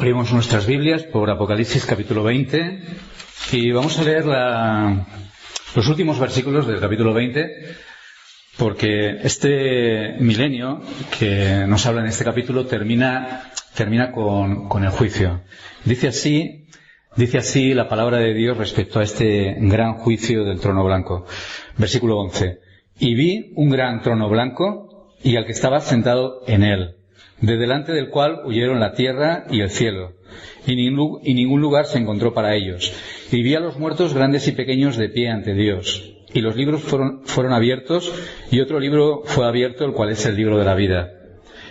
Abrimos nuestras Biblias por Apocalipsis capítulo 20 y vamos a leer los últimos versículos del capítulo 20, porque este milenio que nos habla en este capítulo termina con el juicio. Dice así la palabra de Dios respecto a este gran juicio del trono blanco. Versículo 11. Y vi un gran trono blanco y al que estaba sentado en él, de delante del cual huyeron la tierra y el cielo, y ningún lugar se encontró para ellos. Y vi a los muertos grandes y pequeños de pie ante Dios. Y los libros fueron abiertos, y otro libro fue abierto, el cual es el libro de la vida.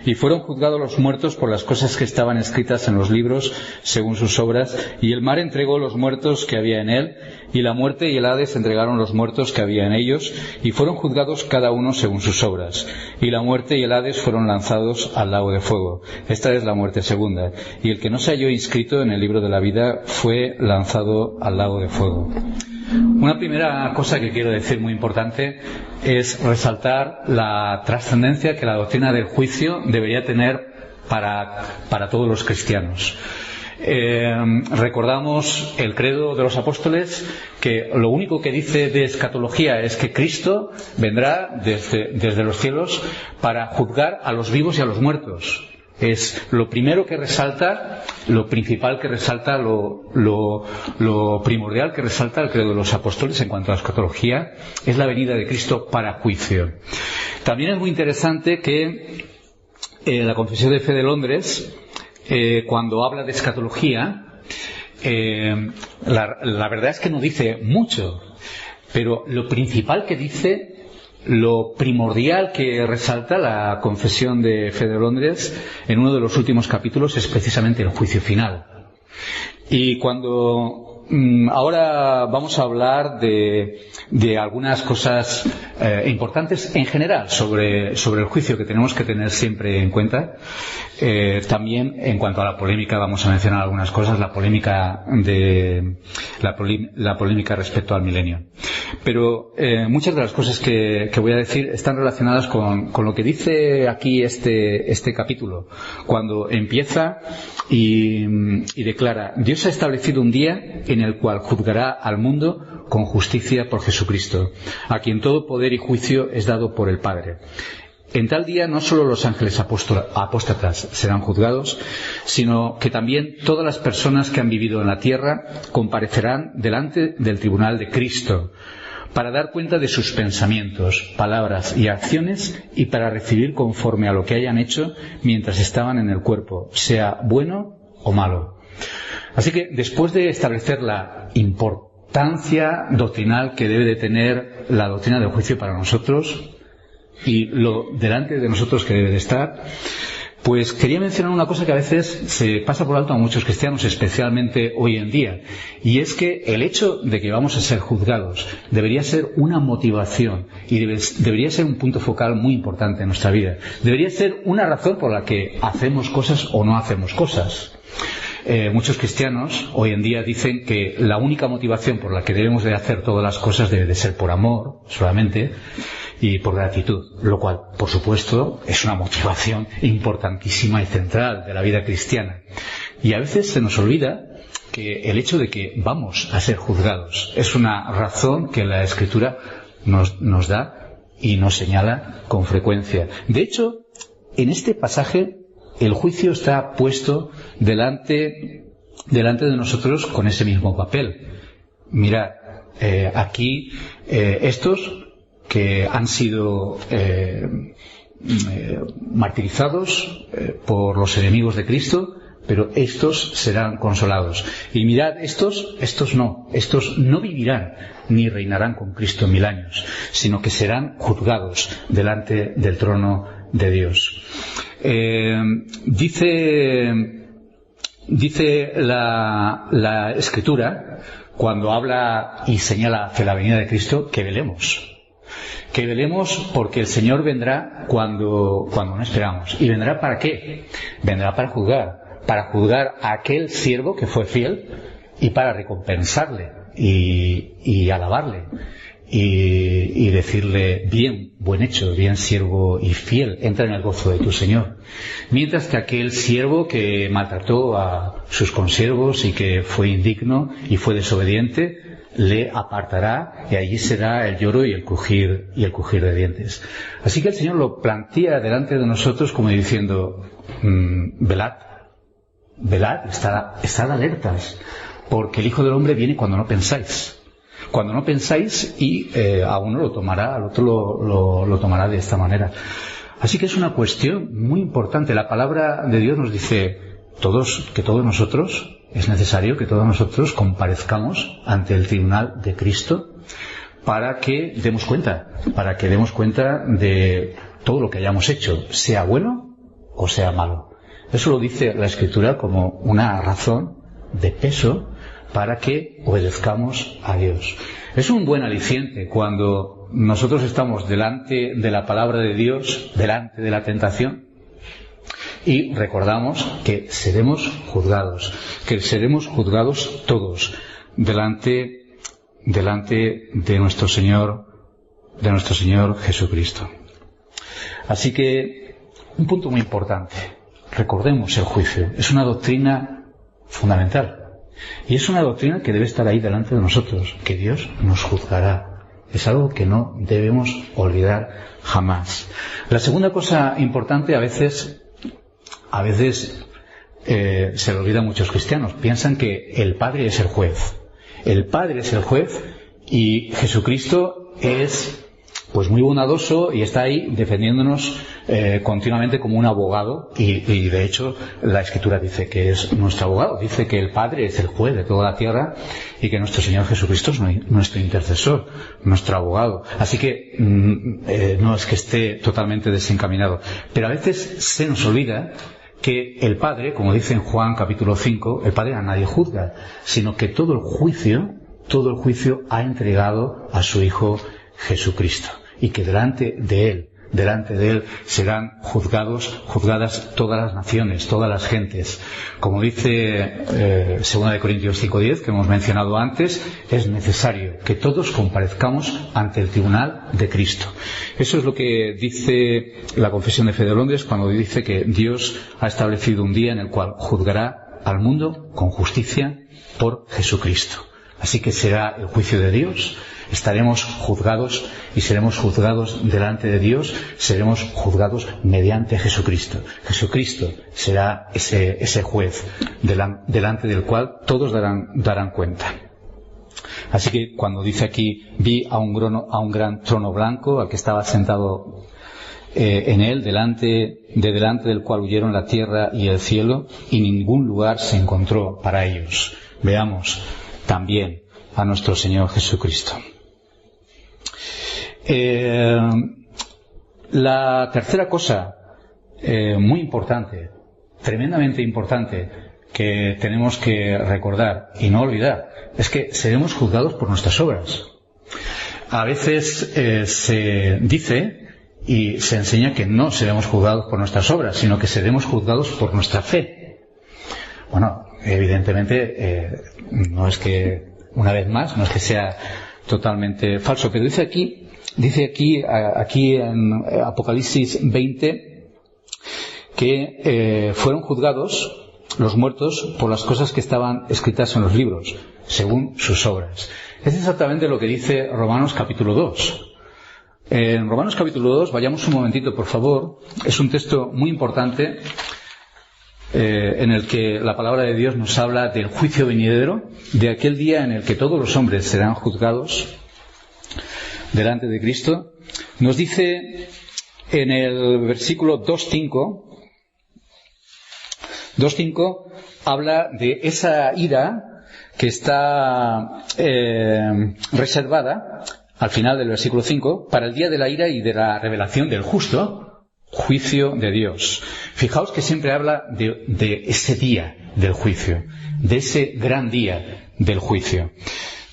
Y fueron juzgados los muertos por las cosas que estaban escritas en los libros, según sus obras, y el mar entregó los muertos que había en él, y la muerte y el Hades entregaron los muertos que había en ellos, y fueron juzgados cada uno según sus obras. Y la muerte y el Hades fueron lanzados al lago de fuego. Esta es la muerte segunda. Y el que no se halló inscrito en el libro de la vida fue lanzado al lago de fuego. Una primera cosa que quiero decir muy importante es resaltar la trascendencia que la doctrina del juicio debería tener para todos los cristianos. Recordamos el credo de los apóstoles, que lo único que dice de escatología es que Cristo vendrá desde los cielos para juzgar a los vivos y a los muertos. Es lo primero que resalta, lo principal que resalta, lo primordial que resalta el credo de los apóstoles en cuanto a la escatología, es la venida de Cristo para juicio. También es muy interesante que la Confesión de Fe de Londres, cuando habla de escatología, la verdad es que no dice mucho, pero lo principal que dice, lo primordial que resalta la Confesión de Fe de Londres en uno de los últimos capítulos es precisamente el juicio final. Y cuando ahora vamos a hablar de algunas cosas importantes en general sobre el juicio que tenemos que tener siempre en cuenta. También en cuanto a la polémica vamos a mencionar algunas cosas, la polémica respecto al milenio. Pero muchas de las cosas que voy a decir están relacionadas con lo que dice aquí este capítulo, cuando empieza y declara: Dios ha establecido un día en el cual juzgará al mundo con justicia por Jesucristo, a quien todo poder y juicio es dado por el Padre. En tal día no solo los ángeles apóstatas serán juzgados, sino que también todas las personas que han vivido en la tierra comparecerán delante del tribunal de Cristo para dar cuenta de sus pensamientos, palabras y acciones, y para recibir conforme a lo que hayan hecho mientras estaban en el cuerpo, sea bueno o malo. Así que después de establecer la importancia doctrinal que debe de tener la doctrina del juicio para nosotros, y lo delante de nosotros que debe de estar, pues quería mencionar una cosa que a veces se pasa por alto a muchos cristianos, especialmente hoy en día, y es que el hecho de que vamos a ser juzgados debería ser una motivación y debería ser un punto focal muy importante en nuestra vida. Debería ser una razón por la que hacemos cosas o no hacemos cosas. Muchos cristianos hoy en día dicen que la única motivación por la que debemos de hacer todas las cosas debe de ser por amor solamente y por gratitud, lo cual, por supuesto, es una motivación importantísima y central de la vida cristiana. Y a veces se nos olvida que el hecho de que vamos a ser juzgados es una razón que la Escritura nos da y nos señala con frecuencia. De hecho, en este pasaje el juicio está puesto delante de nosotros con ese mismo papel. Mirad, aquí estos que han sido martirizados por los enemigos de Cristo, pero estos serán consolados. Y mirad, estos no vivirán ni reinarán con Cristo 1000 años, sino que serán juzgados delante del trono de Dios. Dice la Escritura, cuando habla y señala hacia la venida de Cristo, que velemos porque el Señor vendrá cuando no esperamos. ¿Y vendrá para qué? Vendrá para juzgar a aquel siervo que fue fiel y para recompensarle y alabarle. y decirle: bien, buen hecho, bien siervo y fiel, entra en el gozo de tu Señor. Mientras que aquel siervo que maltrató a sus consiervos y que fue indigno y fue desobediente, le apartará, y allí será el lloro y el crujir de dientes. Así que el Señor lo plantea delante de nosotros como diciendo: velad, estad alertas, porque el Hijo del Hombre viene cuando no pensáis. Cuando no pensáis, y a uno lo tomará, al otro lo tomará de esta manera. Así que es una cuestión muy importante. La palabra de Dios nos dice que todos nosotros, es necesario que todos nosotros comparezcamos ante el tribunal de Cristo para que demos cuenta de todo lo que hayamos hecho, sea bueno o sea malo. Eso lo dice la Escritura como una razón de peso para que obedezcamos a Dios. Es un buen aliciente cuando nosotros estamos delante de la palabra de Dios, delante de la tentación, y recordamos que seremos juzgados todos delante de nuestro Señor Jesucristo. Así que, un punto muy importante: recordemos el juicio. Es una doctrina fundamental. Y es una doctrina que debe estar ahí delante de nosotros, que Dios nos juzgará. Es algo que no debemos olvidar jamás. La segunda cosa importante, a veces se le olvida a muchos cristianos. Piensan que el Padre es el juez. El Padre es el juez y Jesucristo es pues muy bondadoso y está ahí defendiéndonos continuamente como un abogado, y de hecho la Escritura dice que es nuestro abogado, dice que el Padre es el juez de toda la tierra y que nuestro Señor Jesucristo es nuestro intercesor, nuestro abogado. Así que no es que esté totalmente desencaminado, pero a veces se nos olvida que el Padre, como dice en Juan capítulo 5, el Padre a nadie juzga, sino que todo el juicio ha entregado a su Hijo Jesucristo, y que delante de Él serán juzgadas todas las naciones, todas las gentes. Como dice 2 Corintios 5:10, que hemos mencionado antes, es necesario que todos comparezcamos ante el tribunal de Cristo. Eso es lo que dice la Confesión de Fe de Londres cuando dice que Dios ha establecido un día en el cual juzgará al mundo con justicia por Jesucristo. Así que será el juicio de Dios. Estaremos juzgados y seremos juzgados delante de Dios, seremos juzgados mediante Jesucristo. Jesucristo será ese juez delante del cual todos darán cuenta. Así que cuando dice aquí: vi a un gran trono blanco, al que estaba sentado en él, delante del cual huyeron la tierra y el cielo, y ningún lugar se encontró para ellos. Veamos también a nuestro Señor Jesucristo. La tercera cosa muy importante, tremendamente importante, que tenemos que recordar y no olvidar, es que seremos juzgados por nuestras obras. A veces se dice y se enseña que no seremos juzgados por nuestras obras, sino que seremos juzgados por nuestra fe. Bueno, evidentemente no es que, una vez más, no es que sea totalmente falso, pero dice aquí en Apocalipsis 20 que fueron juzgados los muertos por las cosas que estaban escritas en los libros, según sus obras. Es exactamente lo que dice Romanos capítulo 2. En Romanos capítulo 2, vayamos un momentito, por favor. Es un texto muy importante en el que la palabra de Dios nos habla del juicio venidero, de aquel día en el que todos los hombres serán juzgados delante de Cristo. Nos dice en el versículo 2.5 habla de esa ira que está reservada al final del versículo 5 para el día de la ira y de la revelación del justo juicio de Dios. Fijaos que siempre habla de ese día del juicio, de ese gran día del juicio.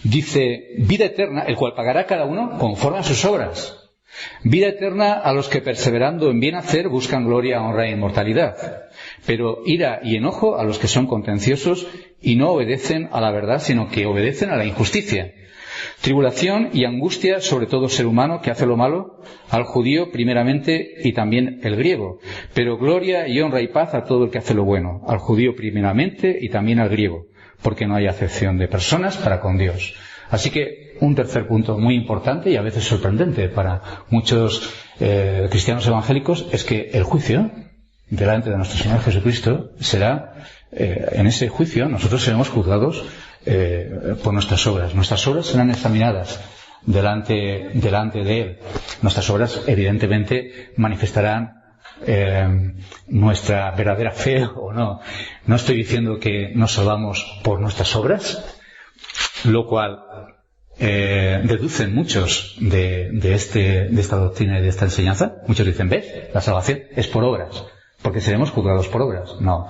Dice: vida eterna, el cual pagará cada uno conforme a sus obras. Vida eterna a los que perseverando en bien hacer buscan gloria, honra e inmortalidad. Pero ira y enojo a los que son contenciosos y no obedecen a la verdad, sino que obedecen a la injusticia. Tribulación y angustia sobre todo ser humano que hace lo malo, al judío primeramente y también el griego. Pero gloria y honra y paz a todo el que hace lo bueno, al judío primeramente y también al griego, porque no hay acepción de personas para con Dios. Así que un tercer punto muy importante y a veces sorprendente para muchos cristianos evangélicos es que el juicio delante de nuestro Señor Jesucristo será, en ese juicio nosotros seremos juzgados por nuestras obras. Nuestras obras serán examinadas delante de Él. Nuestras obras evidentemente manifestarán nuestra verdadera fe o no. No estoy diciendo que nos salvamos por nuestras obras, lo cual deducen muchos de esta doctrina y de esta enseñanza. Muchos dicen, ¿ves? La salvación es por obras, porque seremos juzgados por obras. No.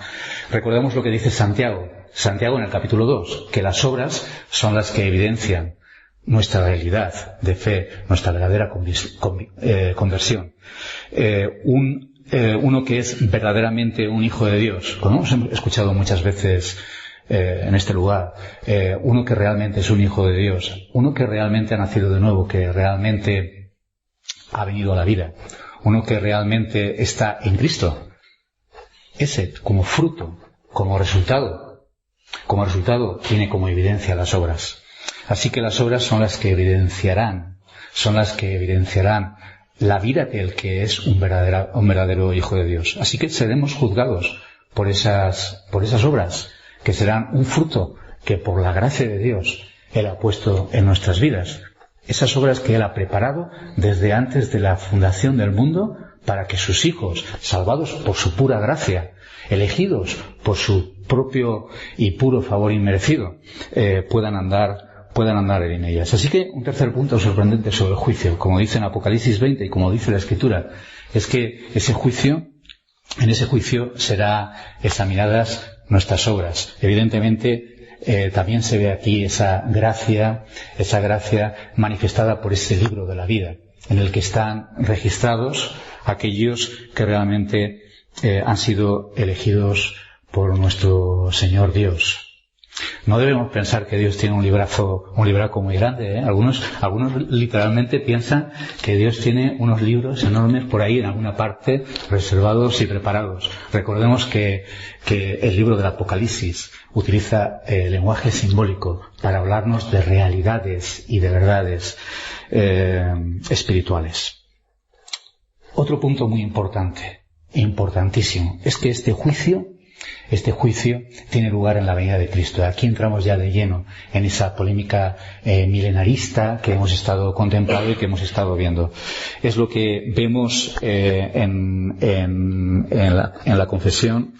Recordemos lo que dice Santiago en el capítulo 2, que las obras son las que evidencian nuestra realidad de fe, nuestra verdadera conversión. Uno que es verdaderamente un hijo de Dios, como hemos escuchado muchas veces en este lugar, uno que realmente es un hijo de Dios, uno que realmente ha nacido de nuevo, que realmente ha venido a la vida, uno que realmente está en Cristo. Ese, como fruto, como resultado, tiene como evidencia las obras. Así que las obras son las que evidenciarán la vida del que es un verdadero hijo de Dios. Así que seremos juzgados por esas obras, que serán un fruto que por la gracia de Dios Él ha puesto en nuestras vidas. Esas obras que Él ha preparado desde antes de la fundación del mundo para que sus hijos, salvados por su pura gracia, elegidos por su propio y puro favor inmerecido, puedan andar en ellas. Así que un tercer punto sorprendente sobre el juicio, como dice en Apocalipsis 20 y como dice la Escritura, es que en ese juicio serán examinadas nuestras obras. Evidentemente, también se ve aquí esa gracia manifestada por ese libro de la vida, en el que están registrados aquellos que realmente han sido elegidos por nuestro Señor Dios. No debemos pensar que Dios tiene un libraco muy grande, ¿eh? Algunos literalmente piensan que Dios tiene unos libros enormes por ahí en alguna parte reservados y preparados. Recordemos que el libro del Apocalipsis utiliza lenguaje simbólico para hablarnos de realidades y de verdades espirituales. Otro punto muy importante, importantísimo, es que este juicio tiene lugar en la venida de Cristo. Aquí entramos ya de lleno en esa polémica milenarista que hemos estado contemplando y que hemos estado viendo. Es lo que vemos en la confesión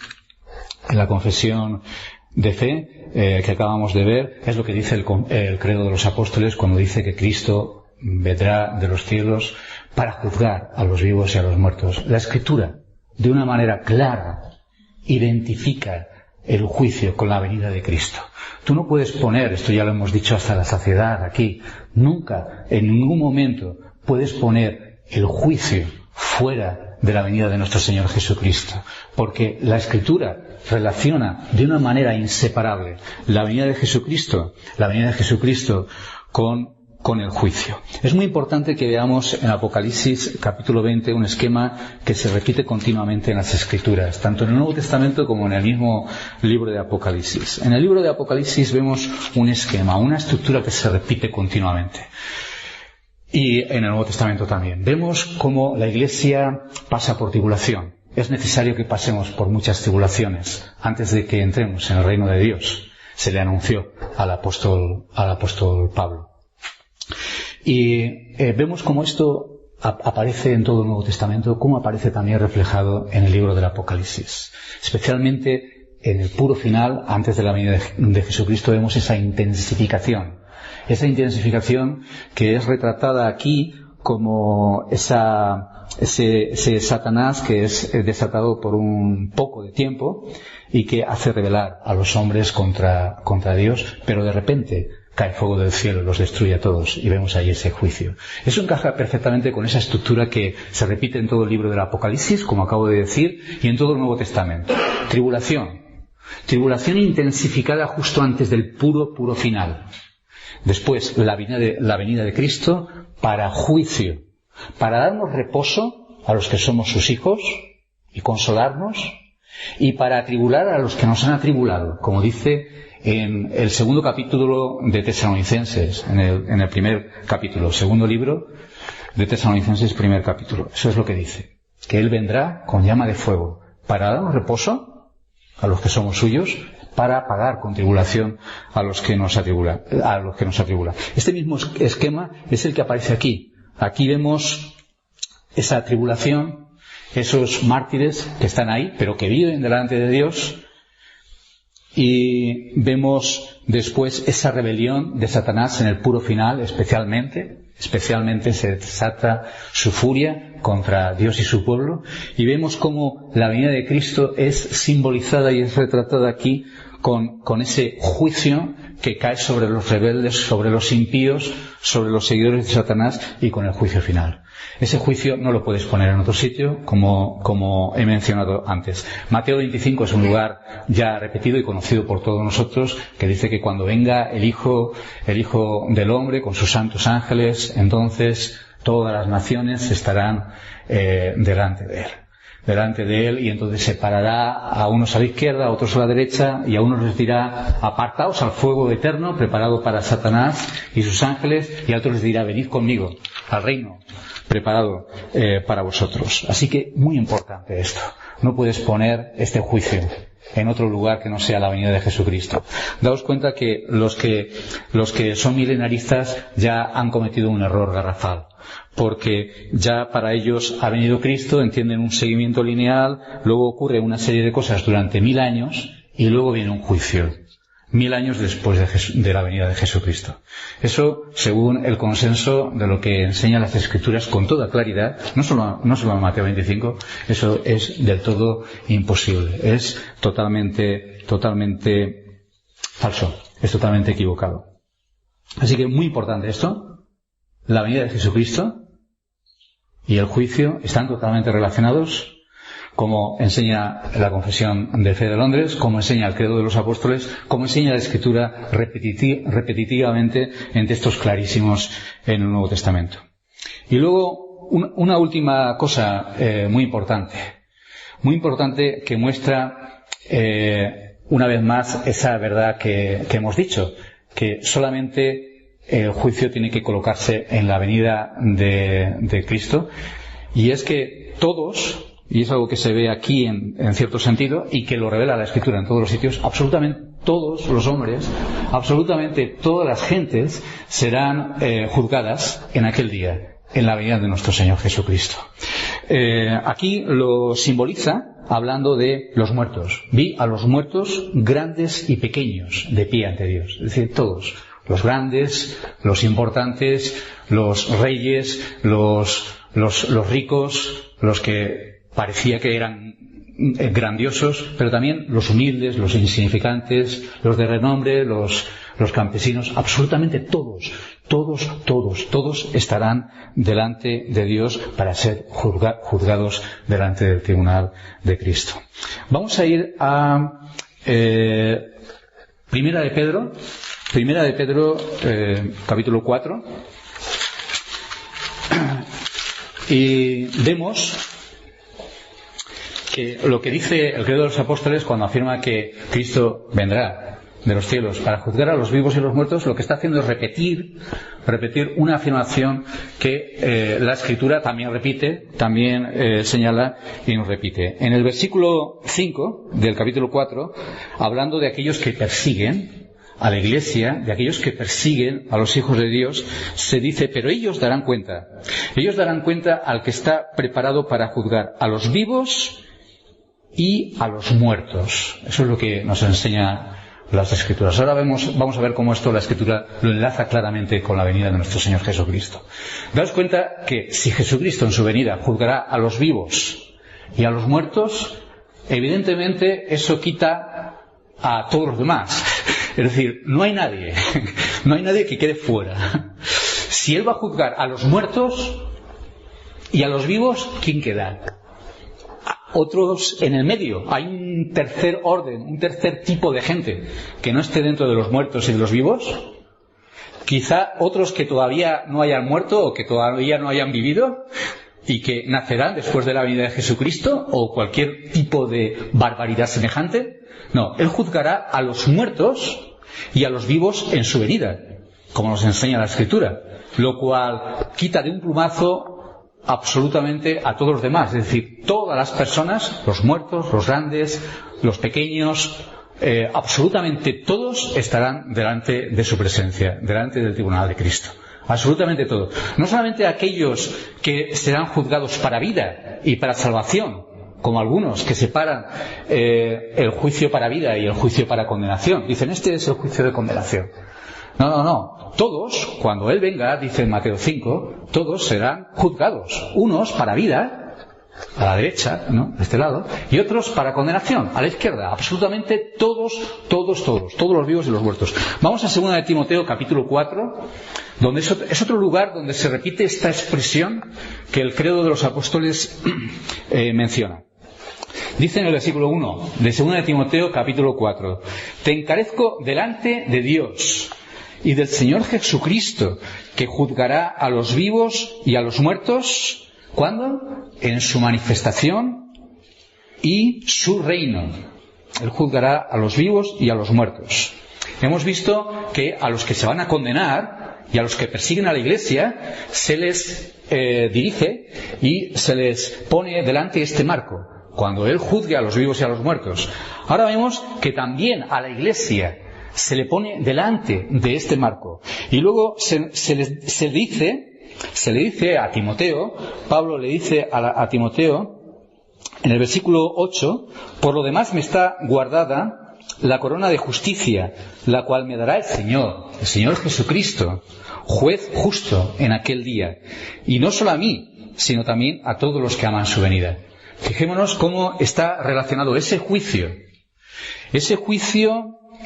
de fe que acabamos de ver. Es lo que dice el credo de los apóstoles cuando dice que Cristo vendrá de los cielos para juzgar a los vivos y a los muertos. La Escritura, de una manera clara, identifica el juicio con la venida de Cristo. Tú no puedes poner, esto ya lo hemos dicho hasta la saciedad aquí, nunca, en ningún momento, puedes poner el juicio fuera de la venida de nuestro Señor Jesucristo, porque la Escritura relaciona de una manera inseparable la venida de Jesucristo con el juicio. Es muy importante que veamos en Apocalipsis capítulo 20 un esquema que se repite continuamente en las Escrituras, tanto en el Nuevo Testamento como en el mismo libro de Apocalipsis. En el libro de Apocalipsis vemos un esquema, una estructura que se repite continuamente. Y en el Nuevo Testamento también. Vemos cómo la Iglesia pasa por tribulación. Es necesario que pasemos por muchas tribulaciones antes de que entremos en el reino de Dios. Se le anunció al apóstol Pablo. Y vemos cómo esto aparece en todo el Nuevo Testamento, cómo aparece también reflejado en el libro del Apocalipsis. Especialmente en el puro final, antes de la venida de Jesucristo, vemos esa intensificación que es retratada aquí como ese Satanás que es desatado por un poco de tiempo y que hace rebelar a los hombres contra Dios, pero de repente cae fuego del cielo, los destruye a todos y vemos ahí ese juicio. Eso encaja perfectamente con esa estructura que se repite en todo el libro del Apocalipsis, como acabo de decir, y en todo el Nuevo Testamento. Tribulación intensificada justo antes del puro final. Después, la venida de Cristo para juicio, para darnos reposo a los que somos sus hijos y consolarnos, y para atribular a los que nos han atribulado, como dice en el segundo capítulo de Tesalonicenses, en el primer capítulo, segundo libro de Tesalonicenses, primer capítulo. Eso es lo que dice, que Él vendrá con llama de fuego para darnos reposo a los que somos suyos, para pagar con tribulación a los que nos atribulan. Este mismo esquema es el que aparece aquí. Aquí vemos esa tribulación, esos mártires que están ahí, pero que viven delante de Dios, y vemos después esa rebelión de Satanás en el puro final, especialmente se desata su furia contra Dios y su pueblo, y vemos cómo la venida de Cristo es simbolizada y es retratada aquí con ese juicio que cae sobre los rebeldes, sobre los impíos, sobre los seguidores de Satanás, y con el juicio final. Ese juicio no lo puedes poner en otro sitio, como he mencionado antes. Mateo 25 es un lugar ya repetido y conocido por todos nosotros, que dice que cuando venga el Hijo del Hombre con sus santos ángeles, entonces todas las naciones estarán delante de Él, y entonces separará a unos a la izquierda, a otros a la derecha, y a unos les dirá: apartaos al fuego eterno preparado para Satanás y sus ángeles, y a otros les dirá: venid conmigo al reino preparado para vosotros. Así que muy importante esto. No puedes poner este juicio en otro lugar que no sea la venida de Jesucristo. Daos cuenta que los que son milenaristas ya han cometido un error garrafal, porque ya para ellos ha venido Cristo, entienden un seguimiento lineal, luego ocurre una serie de cosas durante 1000 años y luego viene un juicio 1000 años después de la venida de Jesucristo. Eso, según el consenso de lo que enseñan las Escrituras con toda claridad, no solo en Mateo 25, eso es del todo imposible. Es totalmente falso. Es totalmente equivocado. Así que muy importante esto. La venida de Jesucristo y el juicio están totalmente relacionados, como enseña la Confesión de Fe de Londres, como enseña el Credo de los Apóstoles, como enseña la Escritura repetitivamente en textos clarísimos en el Nuevo Testamento. Y luego, una última cosa muy importante que muestra una vez más esa verdad que hemos dicho, que solamente el juicio tiene que colocarse en la venida de Cristo, y es que todos, y es algo que se ve aquí en cierto sentido, y que lo revela la Escritura en todos los sitios, absolutamente todos los hombres, absolutamente todas las gentes serán juzgadas en aquel día, en la venida de nuestro Señor Jesucristo. Aquí lo simboliza hablando de los muertos. Vi a los muertos grandes y pequeños de pie ante Dios. Es decir, todos. Los grandes, los importantes, los reyes, los ricos, los que parecía que eran grandiosos, pero también los humildes, los insignificantes, los de renombre, los campesinos, absolutamente todos estarán delante de Dios para ser juzgados delante del tribunal de Cristo. Vamos a ir a Primera de Pedro, capítulo 4, y vemos que lo que dice el Credo de los Apóstoles cuando afirma que Cristo vendrá de los cielos para juzgar a los vivos y los muertos, lo que está haciendo es repetir una afirmación que la Escritura también repite, señala y nos repite. En el versículo 5 del capítulo 4, hablando de aquellos que persiguen a la Iglesia, de aquellos que persiguen a los hijos de Dios, se dice: pero ellos darán cuenta al que está preparado para juzgar a los vivos y a los muertos. Eso es lo que nos enseña las Escrituras. Ahora vamos a ver cómo esto la Escritura lo enlaza claramente con la venida de nuestro Señor Jesucristo. Daos cuenta que si Jesucristo en su venida juzgará a los vivos y a los muertos, evidentemente eso quita a todos los demás. Es decir, no hay nadie que quede fuera. Si Él va a juzgar a los muertos y a los vivos, ¿quién queda? Otros en el medio. Hay un tercer orden, un tercer tipo de gente que no esté dentro de los muertos y de los vivos, quizá otros que todavía no hayan muerto o que todavía no hayan vivido y que nacerán después de la venida de Jesucristo, o cualquier tipo de barbaridad semejante. No, Él juzgará a los muertos y a los vivos en su venida, como nos enseña la Escritura, lo cual quita de un plumazo absolutamente a todos los demás, es decir, todas las personas, los muertos, los grandes, los pequeños, absolutamente todos estarán delante de su presencia, delante del tribunal de Cristo. Absolutamente todos. No solamente aquellos que serán juzgados para vida y para salvación, como algunos que separan el juicio para vida y el juicio para condenación. Dicen, este es el juicio de condenación. No. Todos, cuando Él venga, dice en Mateo 5, todos serán juzgados. Unos para vida, a la derecha, ¿no?, de este lado, y otros para condenación, a la izquierda. Absolutamente todos los vivos y los muertos. Vamos a 2 de Timoteo, capítulo 4, donde es otro lugar donde se repite esta expresión que el credo de los apóstoles menciona. Dice en el versículo 1 de 2 de Timoteo, capítulo 4, te encarezco delante de Dios y del Señor Jesucristo, que juzgará a los vivos y a los muertos. ¿Cuándo? En su manifestación y su reino. Él juzgará a los vivos y a los muertos. Hemos visto que a los que se van a condenar y a los que persiguen a la Iglesia se les dirige y se les pone delante este marco, cuando Él juzgue a los vivos y a los muertos. Ahora vemos que también a la Iglesia se le pone delante de este marco. Y luego se le dice a Timoteo, Pablo le dice a Timoteo, en el versículo 8, por lo demás me está guardada la corona de justicia, la cual me dará el Señor Jesucristo, juez justo en aquel día. Y no solo a mí, sino también a todos los que aman su venida. Fijémonos cómo está relacionado ese juicio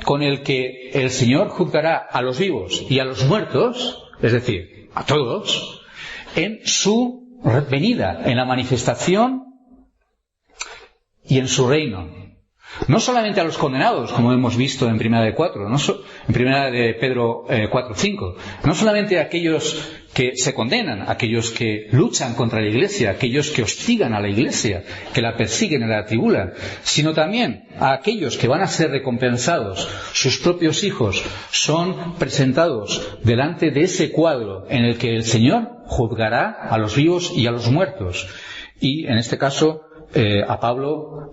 con el que el Señor juzgará a los vivos y a los muertos, es decir, a todos, en su venida, en la manifestación y en su reino. No solamente a los condenados, como hemos visto en Primera de Pedro 4:5, no solamente a aquellos que se condenan, aquellos que luchan contra la Iglesia, aquellos que hostigan a la Iglesia, que la persiguen y la atribulan, sino también a aquellos que van a ser recompensados. Sus propios hijos son presentados delante de ese cuadro en el que el Señor juzgará a los vivos y a los muertos. Y en este caso Pablo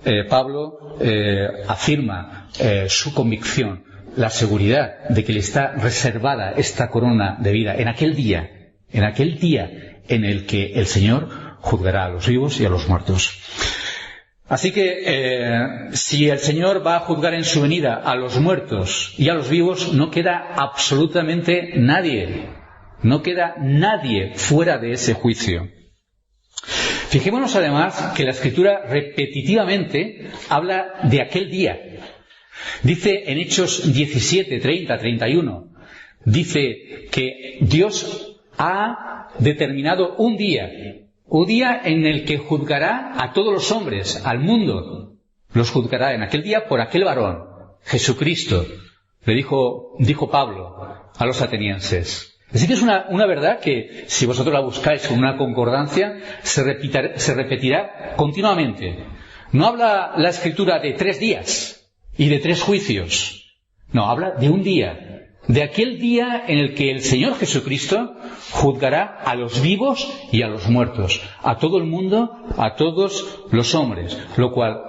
afirma su convicción, la seguridad de que le está reservada esta corona de vida en aquel día en el que el Señor juzgará a los vivos y a los muertos. Así que si el Señor va a juzgar en su venida a los muertos y a los vivos, no queda absolutamente nadie fuera de ese juicio. Fijémonos además que la Escritura repetitivamente habla de aquel día. Dice en Hechos 17, 30, 31, dice que Dios ha determinado un día en el que juzgará a todos los hombres, al mundo. Los juzgará en aquel día por aquel varón, Jesucristo, le dijo Pablo a los atenienses. Así que es una verdad que, si vosotros la buscáis con una concordancia, se repetirá continuamente. No habla la Escritura de 3 días y de 3 juicios. No, habla de un día, de aquel día en el que el Señor Jesucristo juzgará a los vivos y a los muertos, a todo el mundo, a todos los hombres, lo cual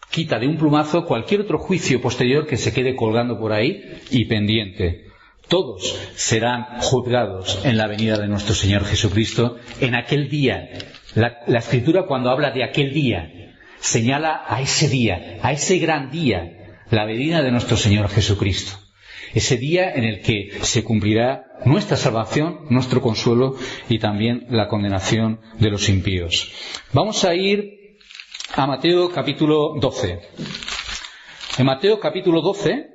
quita de un plumazo cualquier otro juicio posterior que se quede colgando por ahí y pendiente. Todos serán juzgados en la venida de nuestro Señor Jesucristo en aquel día. La Escritura, cuando habla de aquel día, señala a ese día, a ese gran día, la venida de nuestro Señor Jesucristo. Ese día en el que se cumplirá nuestra salvación, nuestro consuelo y también la condenación de los impíos. Vamos a ir a Mateo capítulo 12. En Mateo capítulo 12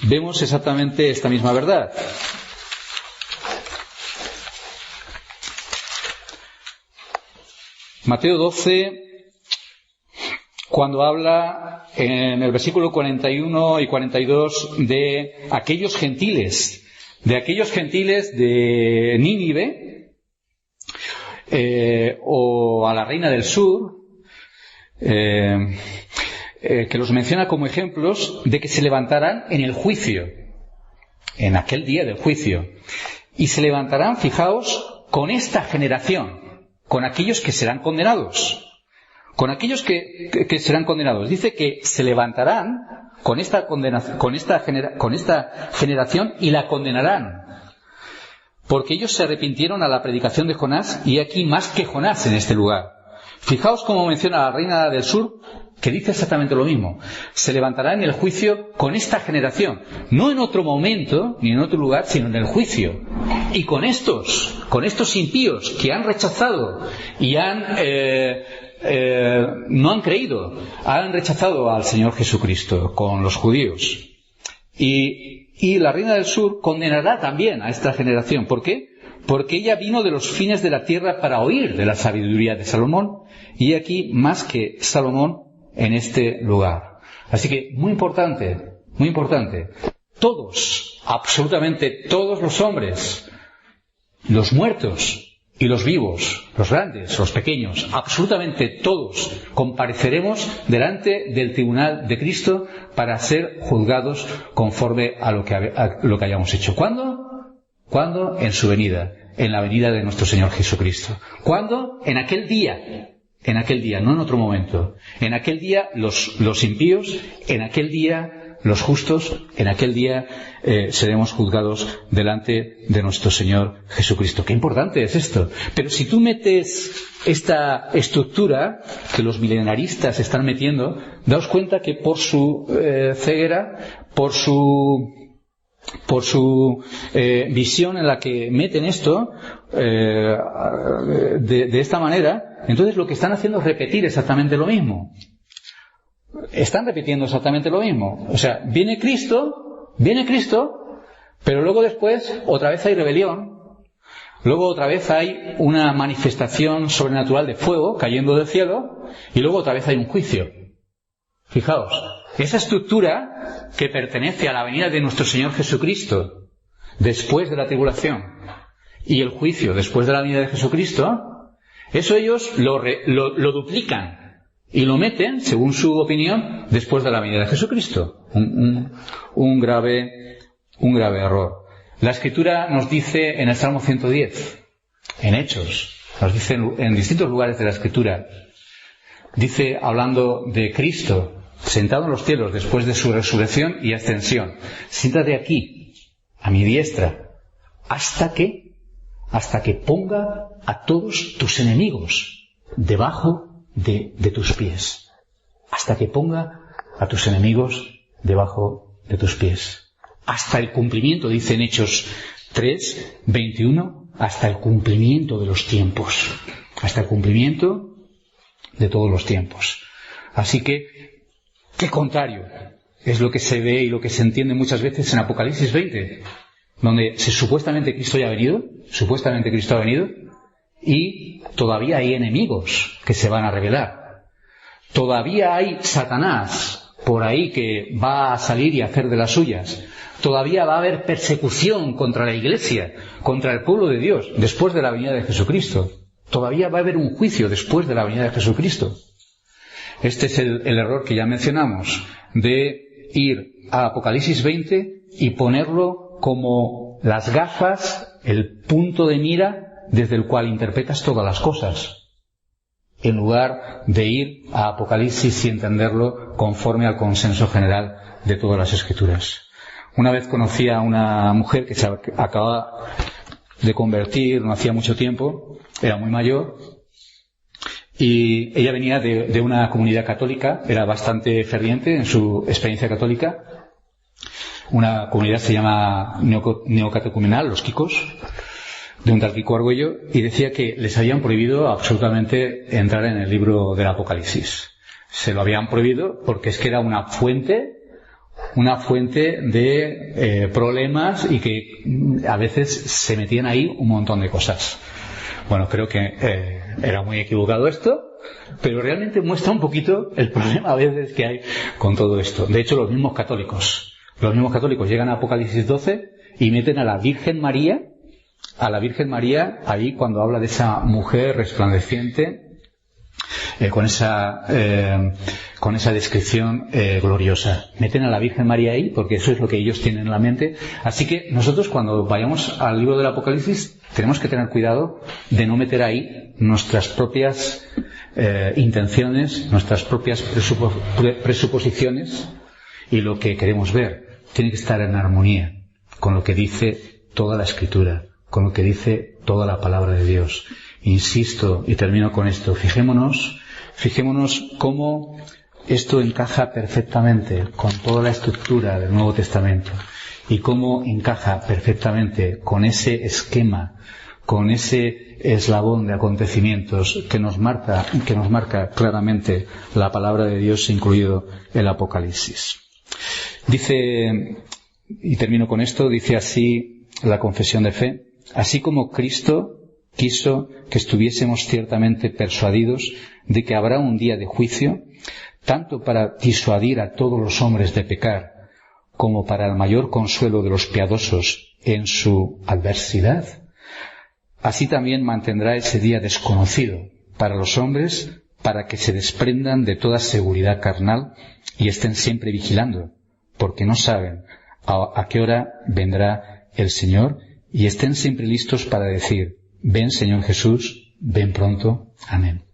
vemos exactamente esta misma verdad. Mateo 12, cuando habla en el versículo 41 y 42 de aquellos gentiles de Nínive, o a la reina del sur, que los menciona como ejemplos de que se levantarán en el juicio, en aquel día del juicio, y se levantarán, fijaos, con esta generación, con aquellos que serán condenados. Con aquellos que serán condenados. Dice que se levantarán con esta generación y la condenarán. Porque ellos se arrepintieron a la predicación de Jonás, y aquí más que Jonás en este lugar. Fijaos cómo menciona la reina del sur, que dice exactamente lo mismo. Se levantará en el juicio con esta generación. No en otro momento, ni en otro lugar, sino en el juicio. Y con estos impíos que han rechazado y no han creído, han rechazado al Señor Jesucristo, con los judíos. Y la reina del sur condenará también a esta generación. ¿Por qué? Porque ella vino de los fines de la tierra para oír de la sabiduría de Salomón, y aquí más que Salomón en este lugar. Así que muy importante, todos, absolutamente todos los hombres, los muertos y los vivos, los grandes, los pequeños, absolutamente todos compareceremos delante del tribunal de Cristo para ser juzgados conforme a lo que hayamos hecho. ¿Cuándo? En su venida, en la venida de nuestro Señor Jesucristo. ¿Cuándo? En aquel día, no en otro momento. En aquel día los impíos, en aquel día los justos, en aquel día seremos juzgados delante de nuestro Señor Jesucristo. Qué importante es esto. Pero si tú metes esta estructura que los milenaristas están metiendo, daos cuenta que por su ceguera, por su visión en la que meten esto de esta manera, entonces lo que están haciendo es repetir exactamente lo mismo. Están repitiendo exactamente lo mismo. O sea, viene Cristo, pero luego después otra vez hay rebelión, luego otra vez hay una manifestación sobrenatural de fuego cayendo del cielo, y luego otra vez hay un juicio. Fijaos, esa estructura que pertenece a la venida de nuestro Señor Jesucristo después de la tribulación y el juicio después de la venida de Jesucristo, eso ellos lo duplican y lo meten, según su opinión, después de la venida de Jesucristo. Un grave error. La Escritura nos dice en el Salmo 110, en Hechos, nos dice en distintos lugares de la Escritura, dice, hablando de Cristo, sentado en los cielos después de su resurrección y ascensión, siéntate aquí, a mi diestra, hasta que ponga a todos tus enemigos debajo de tus pies. Hasta que ponga a tus enemigos debajo de tus pies. Hasta el cumplimiento, dice en Hechos 3, 21, hasta el cumplimiento de los tiempos. Hasta el cumplimiento de todos los tiempos. Así que, qué contrario es lo que se ve y lo que se entiende muchas veces en Apocalipsis 20, donde supuestamente Cristo ya ha venido, y todavía hay enemigos que se van a rebelar. Todavía hay Satanás por ahí que va a salir y a hacer de las suyas. Todavía va a haber persecución contra la Iglesia, contra el pueblo de Dios, después de la venida de Jesucristo. Todavía va a haber un juicio después de la venida de Jesucristo. Este es el error que ya mencionamos, de ir a Apocalipsis 20 y ponerlo como las gafas, el punto de mira desde el cual interpretas todas las cosas, en lugar de ir a Apocalipsis y entenderlo conforme al consenso general de todas las Escrituras. Una vez conocí a una mujer que se acababa de convertir no hacía mucho tiempo, era muy mayor, y ella venía de una comunidad católica, era bastante ferviente en su experiencia católica. Una comunidad se llama neocatecumenal, los Kikos, de un tal Kiko Argüello, y decía que les habían prohibido absolutamente entrar en el libro del Apocalipsis. Se lo habían prohibido porque es que era una fuente de problemas, y que a veces se metían ahí un montón de cosas. Bueno, creo que era muy equivocado esto, pero realmente muestra un poquito el problema a veces que hay con todo esto. De hecho, los mismos católicos llegan a Apocalipsis 12 y meten a la Virgen María ahí cuando habla de esa mujer resplandeciente, con esa descripción gloriosa. Meten a la Virgen María ahí porque eso es lo que ellos tienen en la mente. Así que nosotros, cuando vayamos al libro del Apocalipsis, tenemos que tener cuidado de no meter ahí nuestras propias intenciones, nuestras propias presuposiciones y lo que queremos ver. Tiene que estar en armonía con lo que dice toda la Escritura, con lo que dice toda la palabra de Dios. Insisto, y termino con esto, fijémonos cómo esto encaja perfectamente con toda la estructura del Nuevo Testamento y cómo encaja perfectamente con ese esquema, con ese eslabón de acontecimientos que nos marca claramente la palabra de Dios, incluido el Apocalipsis. Dice, y termino con esto, dice así la confesión de fe: así como Cristo quiso que estuviésemos ciertamente persuadidos de que habrá un día de juicio, tanto para disuadir a todos los hombres de pecar, como para el mayor consuelo de los piadosos en su adversidad, así también mantendrá ese día desconocido para los hombres, para que se desprendan de toda seguridad carnal y estén siempre vigilando, porque no saben a qué hora vendrá el Señor, y estén siempre listos para decir: ven, Señor Jesús, ven pronto. Amén.